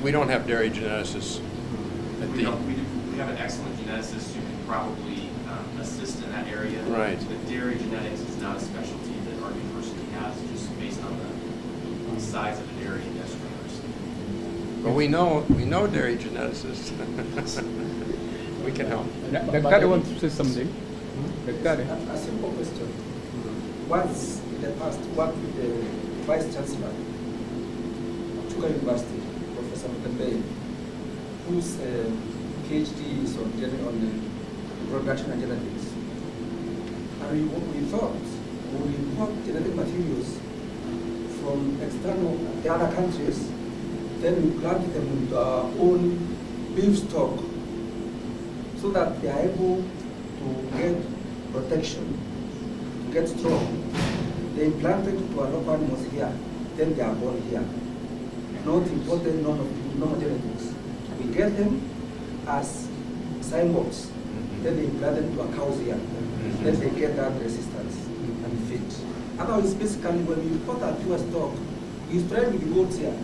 We don't have dairy geneticists. We have an excellent geneticist who can probably assist in that area. Right. But dairy genetics is not a specialty that our university has, just based on the size of the dairy industry. But we know dairy geneticists. We can help. Daktari wants to say something. Daktari. A simple question. Once in the past worked with the Vice Chancellor of Chuka University, Professor Mutembei, whose PhD is on reproduction and genetics. And we thought we import genetic materials from the other countries, then we plant them into our own beef stock so that they are able to get protection, to get strong. They implanted to our local animals here, then they are born here. Not imported, no genetics. We get them as cyborgs, then they implant them to our cows here, then they get that resistance and fit. Otherwise, basically, when we import our pure stock, we spread with the goats here.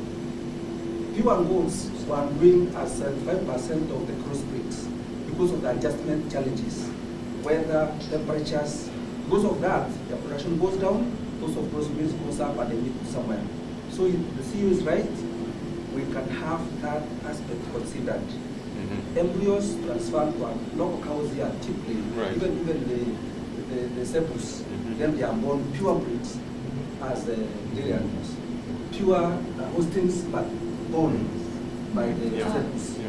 Pure goats were doing as 75% of the crossbreeds because of the adjustment challenges, weather, temperatures. Because of that, the production goes down, because of crossbreeds goes up, and they meet somewhere. So the CEO is right. We can have that aspect considered. Embryos transferred to our local cows here cheaply, even the sepus, then they are born pure breeds as dairy animals. Pure hostings, but born by the sepus.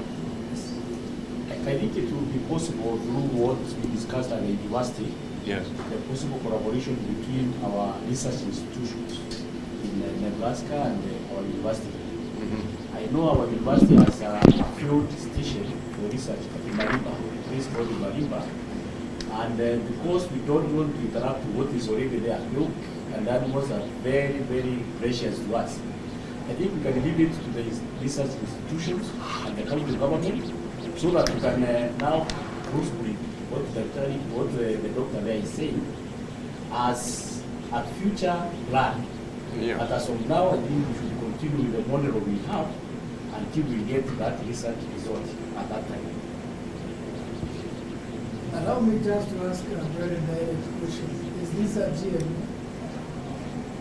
I think it will be possible through what we discussed at the university, the possible collaboration between our research institutions in Nebraska and our university. I know our university has a field station for research in Marimba, a place called Marimba. And because we don't want to interact with what is already there, milk and animals are very, very precious to us. I think we can leave it to the research institutions and the county government so that we can now crossbreed what the doctor there is saying as a future plan. But as of now, I think we should continue with the model we have until we get that research result at that time. Allow me just to ask a very direct question. Is this a GMO?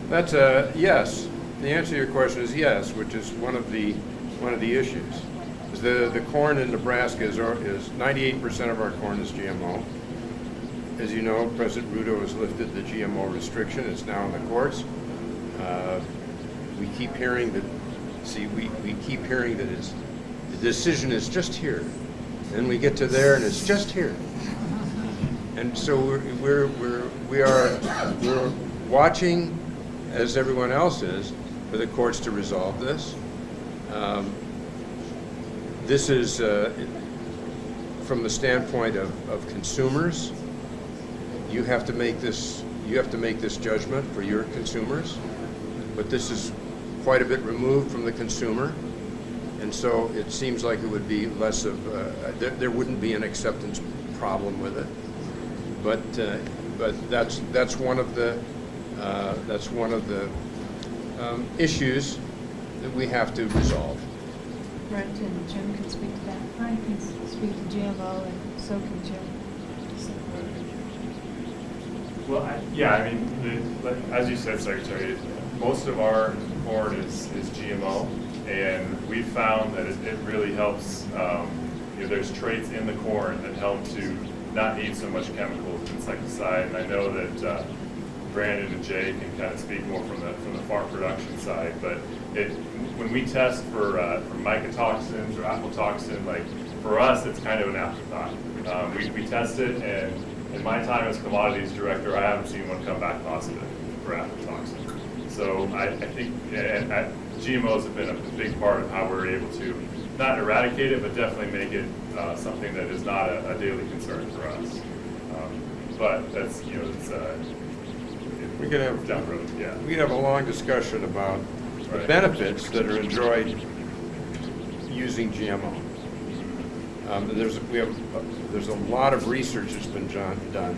That's a yes. The answer to your question is yes, which is one of the issues. The corn in Nebraska is 98% of our corn is GMO. As you know, President Ruto has lifted the GMO restriction. It's now in the courts. We keep hearing that. See, we keep hearing that the decision is just here. Then we get to there, and it's just here. And so we're watching, as everyone else is, for the courts to resolve this. This is from the standpoint of consumers. You have to make this judgment for your consumers, but this is quite a bit removed from the consumer, and so it seems like it would be less of there wouldn't be an acceptance problem with it. But that's one of the issues that we have to resolve. Brent and Jim can speak to that. Brian can speak to GMO, and so can Jim. Well, I mean, as you said, Secretary, most of our corn is GMO, and we found that it really helps. There's traits in the corn that help to not need so much chemicals, insecticide, and I know that Brandon and Jay can kind of speak more from the farm production side, but when we test for mycotoxins or aflatoxin, like for us, it's kind of an afterthought. We test it, in my time as commodities director, I haven't seen one come back positive for aflatoxin. So I think GMOs have been a big part of how we're able to not eradicate it, but definitely make it something that is not a daily concern for us. But that's, it's we could have down the road. Yeah, we could have a long discussion about the benefits that are enjoyed using GMO. There's a lot of research that's been done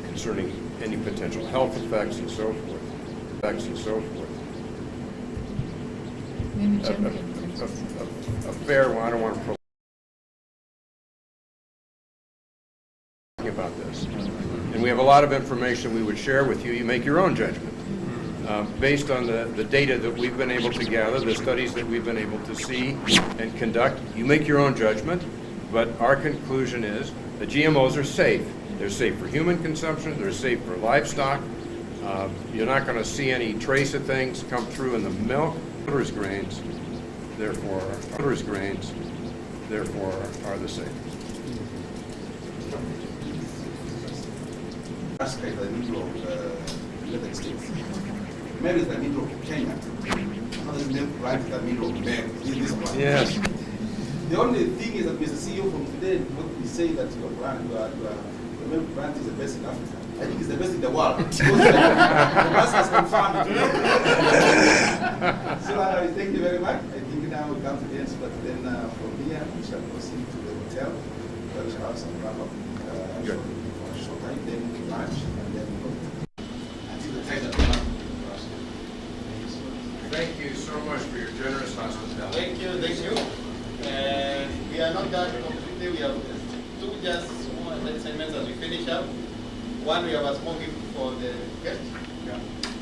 concerning any potential health effects and so forth. A fair one. I don't want to about this, and we have a lot of information we would share with you. You make your own judgment based on the data that we've been able to gather, the studies that we've been able to see and conduct. You make your own judgment, but our conclusion is that GMOs are safe. They're safe for human consumption. They're safe for livestock. You're not going to see any trace of things come through in the milk. Grains, therefore, are the same. Nebraska is the middle of the United States. Meru is the middle of Kenya. How does it right in the middle of Meru? This one. Yes. The only thing is that Mr. CEO from today, what we say that your brand, your Meru brand is the best in Africa. I think it's the best in the world. Nebraska has confirmed it. So thank you very much. I think now we come to the end, but then from here we shall proceed to the hotel where we shall have some wrap-up for a short time, then lunch, and then go. Until the time that we come to Nebraska. Thank you so much for your generous hospitality. Thank you. And we are not done completely. We have two just small assignments as we finish up. One, we have a small gift for the guest.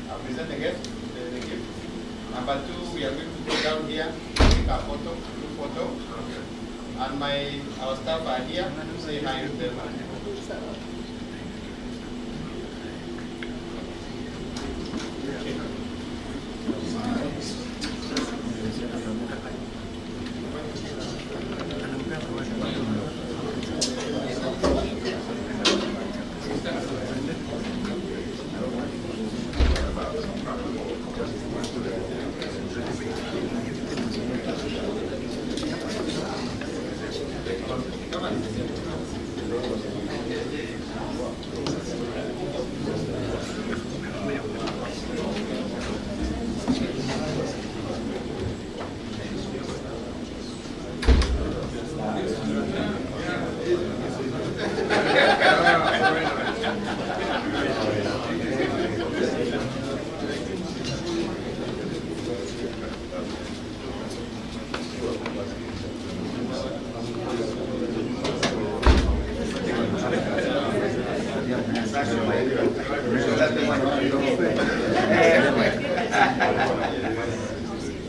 I'll present the gift, the gift. Number two, we are going to go down here, take a photo, group photo. Okay. And our staff are here to say hi to them.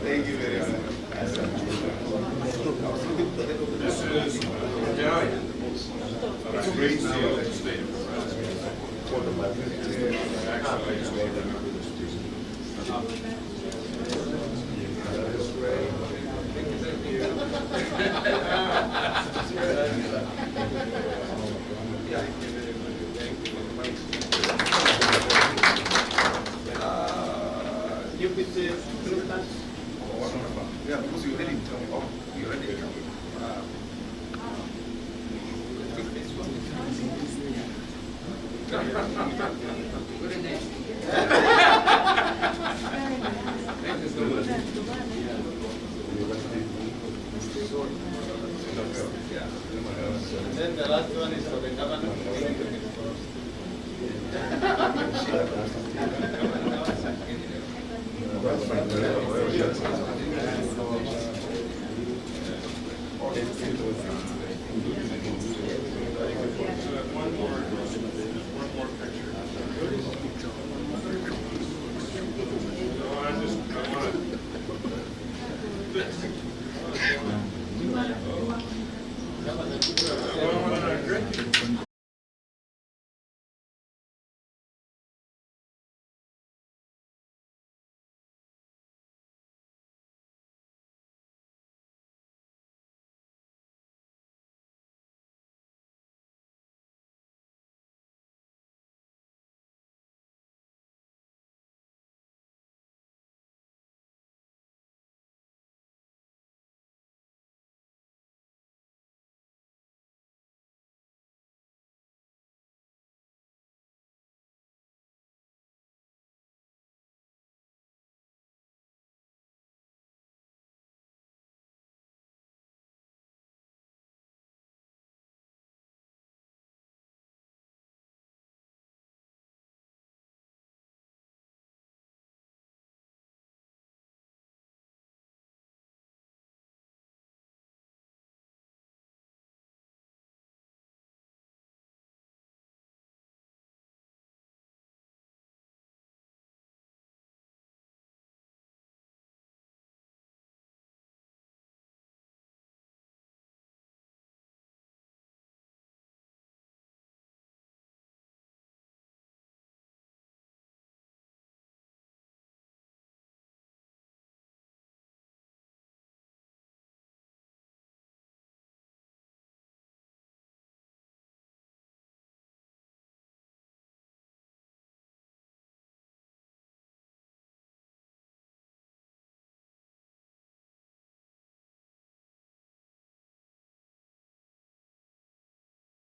Thank you very much. This is Italian. It's a great deal in the state of You could say through that. Yeah, because you already tell me. Oh, you already tell me. Then the last one is for the governor. I want to drink.